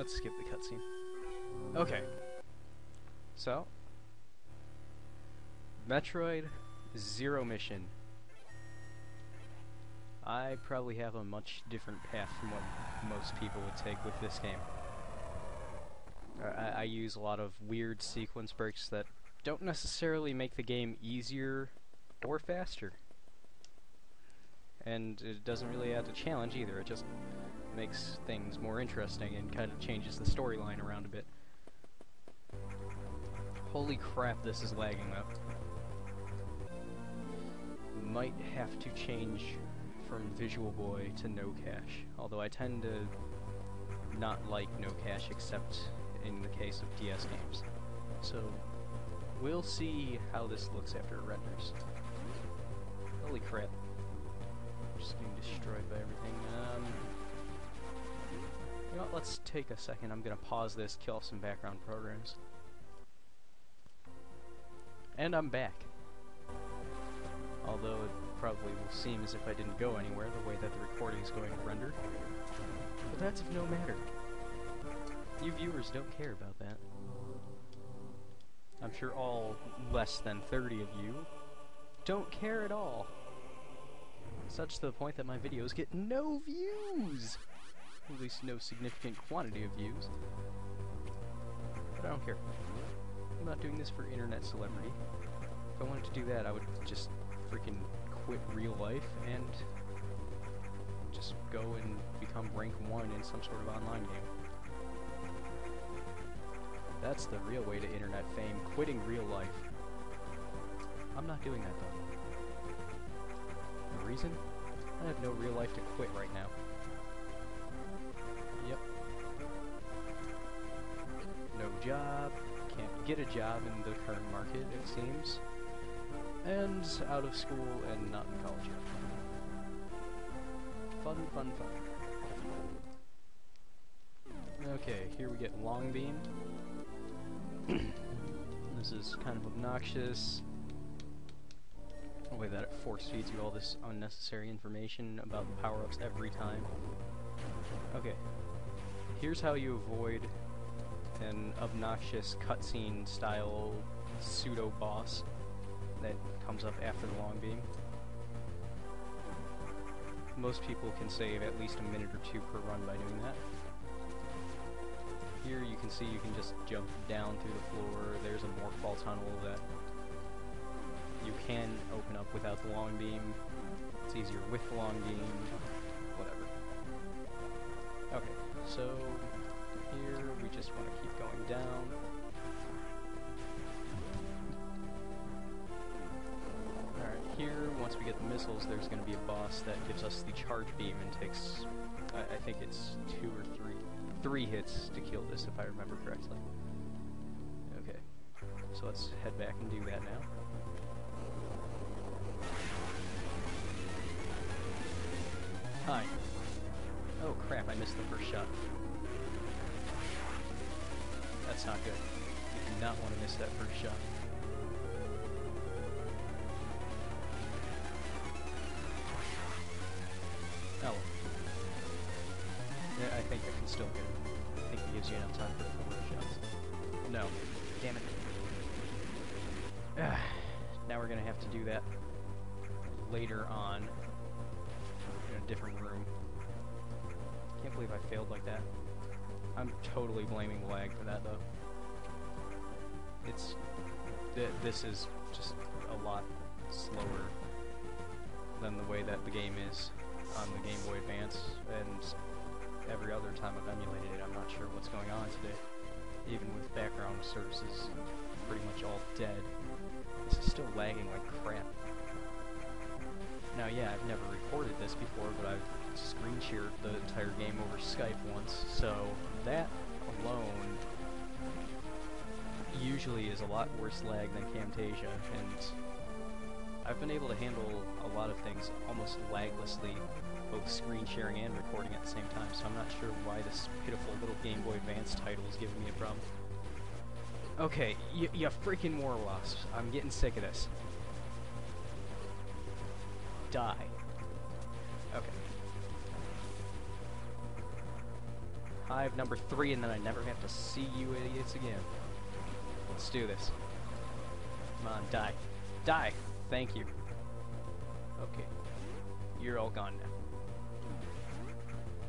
let's skip the cutscene. Okay. So, Metroid Zero Mission. I probably have a much different path from what most people would take with this game. I use a lot of weird sequence breaks that don't necessarily make the game easier or faster. And it doesn't really add to challenge either, it just makes things more interesting and kind of changes the storyline around a bit. Holy crap, this is lagging though. Might have to change from Visual Boy to no cache, although I tend to not like no cache except in the case of DS games. So we'll see how this looks after it renders. Holy crap. I'm just being destroyed by everything. You know what, let's take a second. I'm gonna pause this, kill off some background programs. And I'm back. Although it probably will seem as if I didn't go anywhere the way that the recording is going to render. But that's of no matter. You viewers don't care about that. I'm sure all less than 30 of you don't care at all. Such to the point that my videos get no views! At least no significant quantity of views. But I don't care. I'm not doing this for internet celebrity. If I wanted to do that, I would just freaking quit real life and just go and become rank 1 in some sort of online game. That's the real way to internet fame, quitting real life. I'm not doing that though. The reason? I have no real life to quit right now. Yep. No job, can't get a job in the current market, it seems. And out of school and not in college yet. Fun, fun, fun. Okay, here we get Long Beam. This is kind of obnoxious. The way that it force feeds you all this unnecessary information about the power-ups every time. Okay, here's how you avoid an obnoxious cutscene style pseudo-boss that comes up after the Long Beam. Most people can save at least a minute or two per run by doing that. Here you can see you can just jump down through the floor. There's a morphball tunnel that you can open up without the Long Beam. It's easier with the Long Beam. Whatever. Okay, so here we just want to keep going down. Alright, here, once we get the missiles, there's going to be a boss that gives us the charge beam and takes, I think it's 2 or 3 hits to kill this, if I remember correctly. Okay, so let's head back and do that now. Hi. Oh crap, I missed the first shot. That's not good. You do not want to miss that first shot. Oh. Yeah, I think I can still get it. I think it gives you enough time for 4 shots. No. Damn it. Now we're gonna have to do that later on in a different room. Can't believe I failed like that. I'm totally blaming lag for that though. It's... this is just a lot slower than the way that the game is on the Game Boy Advance, and every other time I've emulated it, I'm not sure what's going on today. Even with background services pretty much all dead, this is still lagging like crap. Now yeah, I've never recorded this before, but I've screen shared the entire game over Skype once, so that alone usually is a lot worse lag than Camtasia, and I've been able to handle a lot of things almost laglessly, both screen sharing and recording at the same time, so I'm not sure why this pitiful little Game Boy Advance title is giving me a problem. Okay, you freaking war wasps. I'm getting sick of this. Die. Okay. hive number 3, and then I never have to see you idiots again. Let's do this. Come on, die. Die! Thank you. Okay. You're all gone now.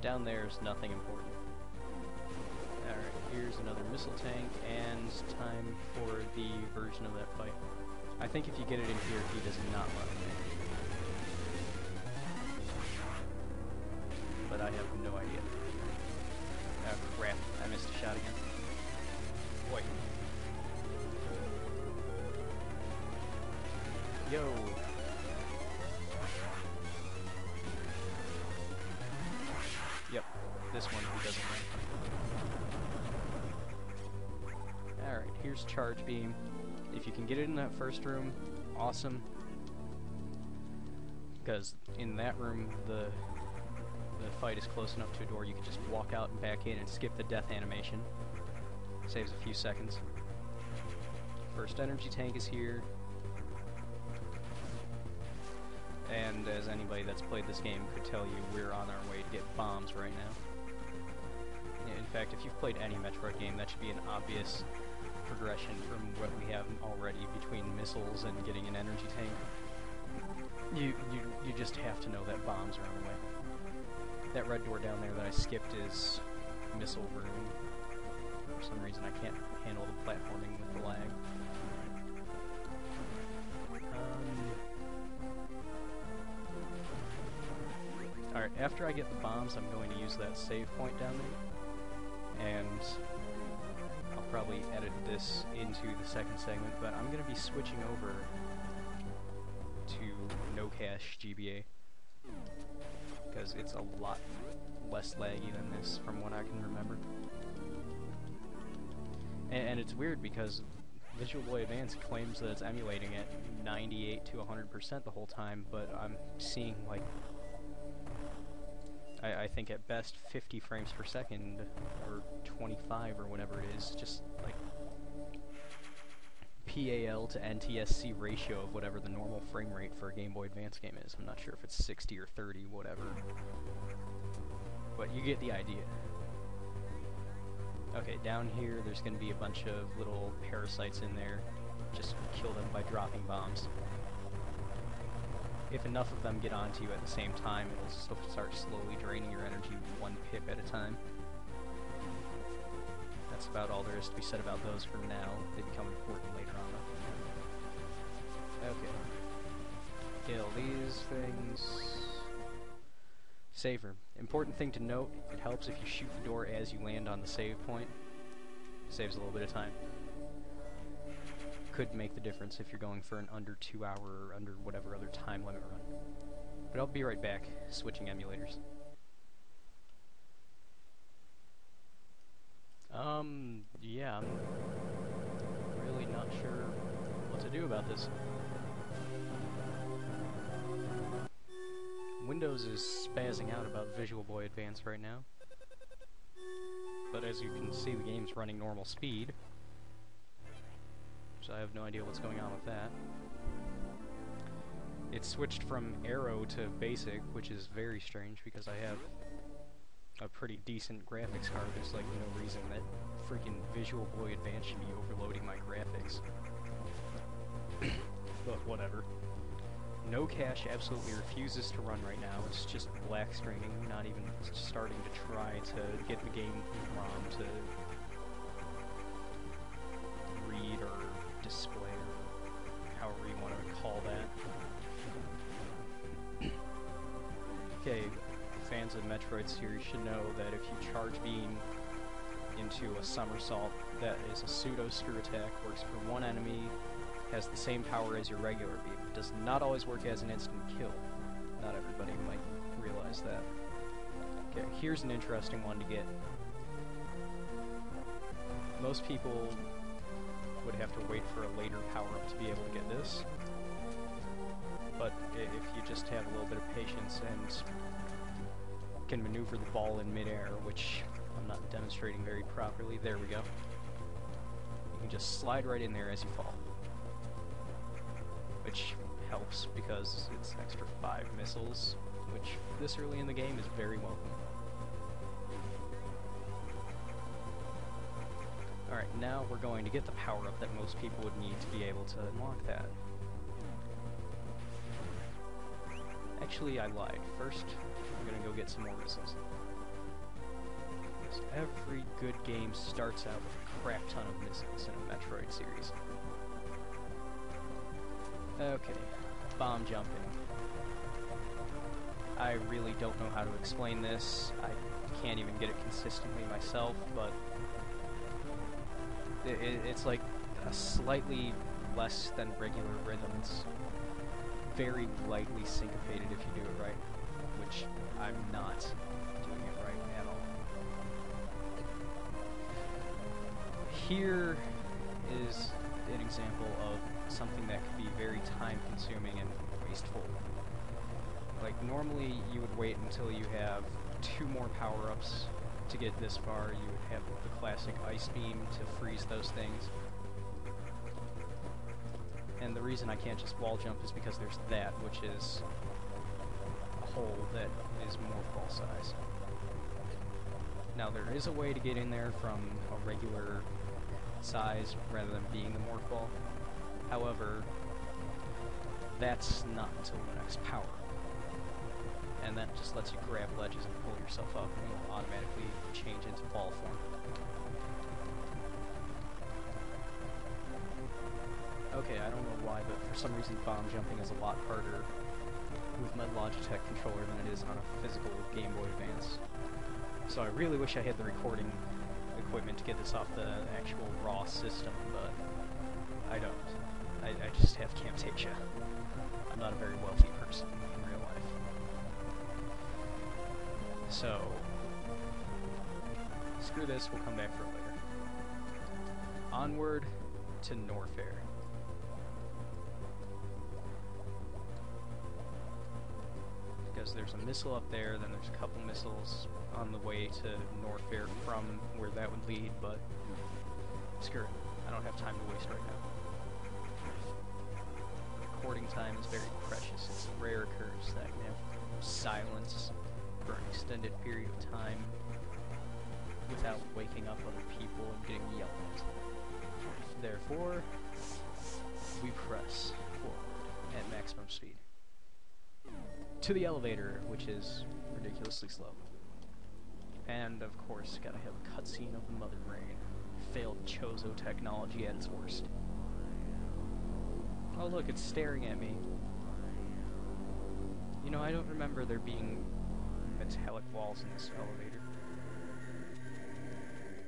Down there's nothing important. Alright, here's another missile tank, and time for the version of that fight. I think if you get it in here, he does not run away. But I have no idea. Oh crap, I missed a shot again. Boy. Yo! Yep, this one he doesn't run. Alright, here's Charge Beam. If you can get it in that first room, awesome. Because in that room, the fight is close enough to a door you can just walk out and back in and skip the death animation. Saves a few seconds. First energy tank is here. And as anybody that's played this game could tell you, we're on our way to get bombs right now. In fact, if you've played any Metroid game, that should be an obvious progression from what we have already between missiles and getting an energy tank. You just have to know that bombs are on the way. That red door down there that I skipped is missile room. For some reason I can't handle the platforming with the lag. Alright, after I get the bombs, I'm going to use that save point down there. And I'll probably edit this into the second segment, but I'm going to be switching over to no cache GBA. Because it's a lot less laggy than this, from what I can remember. And it's weird because Visual Boy Advance claims that it's emulating at 98 to 100% the whole time, but I'm seeing like, I think at best 50 frames per second, or 25 or whatever it is, just like PAL to NTSC ratio of whatever the normal frame rate for a Game Boy Advance game is. I'm not sure if it's 60 or 30, whatever. But you get the idea. Okay, down here there's going to be a bunch of little parasites in there. Just kill them by dropping bombs. If enough of them get onto you at the same time, it'll start slowly draining your energy one pip at a time. That's about all there is to be said about those for now. They become important later on. Okay. Kill these things. Save room. Important thing to note, it helps if you shoot the door as you land on the save point. Saves a little bit of time. Could make the difference if you're going for an under 2 hour or under whatever other time limit run. But I'll be right back, switching emulators. Yeah, I'm really not sure what to do about this. Windows is spazzing out about Visual Boy Advance right now. But as you can see, the game's running normal speed. So I have no idea what's going on with that. It switched from Aero to Basic, which is very strange because I have a pretty decent graphics card. There's like no reason that freaking Visual Boy Advance should be overloading my graphics. But whatever. No cache absolutely refuses to run right now. It's just black screening, not even starting to try to get the game ROM to read or display, or however you want to call that. Okay, fans of the Metroid series should know that if you charge beam into a somersault, that is a pseudo screw attack, works for one enemy, has the same power as your regular beam. It does not always work as an instant kill. Not everybody might realize that. Okay, here's an interesting one to get. Most people would have to wait for a later power-up to be able to get this. But if you just have a little bit of patience and can maneuver the ball in midair, which I'm not demonstrating very properly, there we go. You can just slide right in there as you fall. Which helps because it's an extra 5 missiles, which this early in the game is very welcome. Now we're going to get the power-up that most people would need to be able to unlock that. Actually, I lied. First, I'm gonna go get some more missiles. Because every good game starts out with a crap ton of missiles in a Metroid series. Okay, bomb jumping. I really don't know how to explain this. I can't even get it consistently myself, but it's like a slightly less than regular rhythm. It's very lightly syncopated if you do it right, which I'm not doing it right at all. Here is an example of something that could be very time-consuming and wasteful. Like, normally you would wait until you have 2 more power-ups to get this far. You would have the classic ice beam to freeze those things. And the reason I can't just wall jump is because there's that, which is a hole that is morph size. Now, there is a way to get in there from a regular size rather than being the morph ball. However, that's not until the next power. And that just lets you grab ledges and pull yourself up, and you'll automatically change into ball form. Okay, I don't know why, but for some reason bomb jumping is a lot harder with my Logitech controller than it is on a physical Game Boy Advance. So I really wish I had the recording equipment to get this off the actual raw system, but I don't. I just have Camtasia. I'm not a very wealthy person in real life. So, screw this, we'll come back for it later. Onward to Norfair. Because there's a missile up there, then there's a couple missiles on the way to Norfair from where that would lead, but screw it. I don't have time to waste right now. Recording time is very precious. It's a rare occurrence that can have silence for an extended period of time without waking up other people and getting yelled at. Therefore, we press forward at maximum speed. To the elevator, which is ridiculously slow. And, of course, gotta have a cutscene of the Mother Brain. Failed Chozo technology at its worst. Oh look, it's staring at me. You know, I don't remember there being metallic walls in this elevator.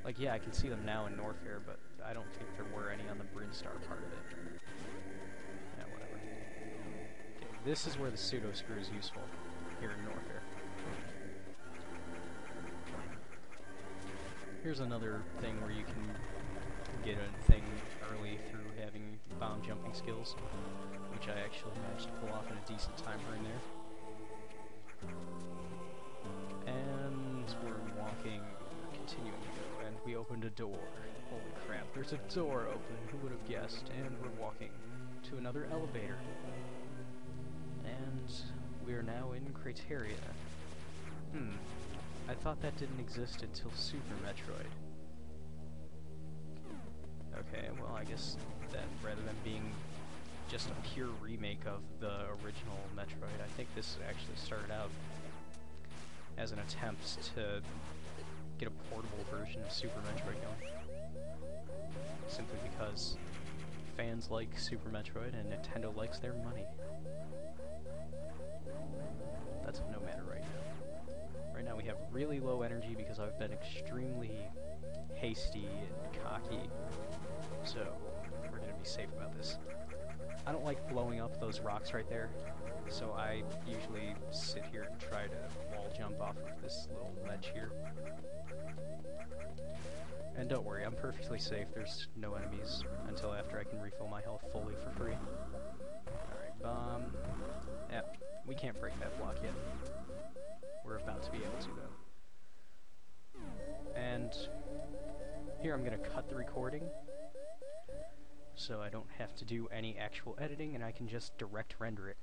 Like, yeah, I can see them now in Norfair, but I don't think there were any on the Brinstar part of it. Yeah, whatever. Okay, this is where the pseudo-screw is useful, here in Norfair. Here's another thing where you can get a thing early through having bomb jumping skills, which I actually managed to pull off in a decent time frame there. And we're walking, continuing to go, and we opened a door. Holy crap, there's a door open, who would have guessed? And we're walking to another elevator. And we're now in Criteria. I thought that didn't exist until Super Metroid. Okay, well, I guess that rather than being just a pure remake of the original Metroid, I think this actually started out as an attempt to get a portable version of Super Metroid going. Simply because fans like Super Metroid and Nintendo likes their money. That's no matter right now. Right now we have really low energy because I've been extremely hasty and cocky. So, we're gonna be safe about this. I don't like blowing up those rocks right there, so I usually sit here and try to wall jump off of this little ledge here. And don't worry, I'm perfectly safe. There's no enemies until after I can refill my health fully for free. Alright, bomb. Yep, we can't break that block yet. We're about to be able to, though. And here I'm gonna cut the recording, so I don't have to do any actual editing, and I can just direct render it.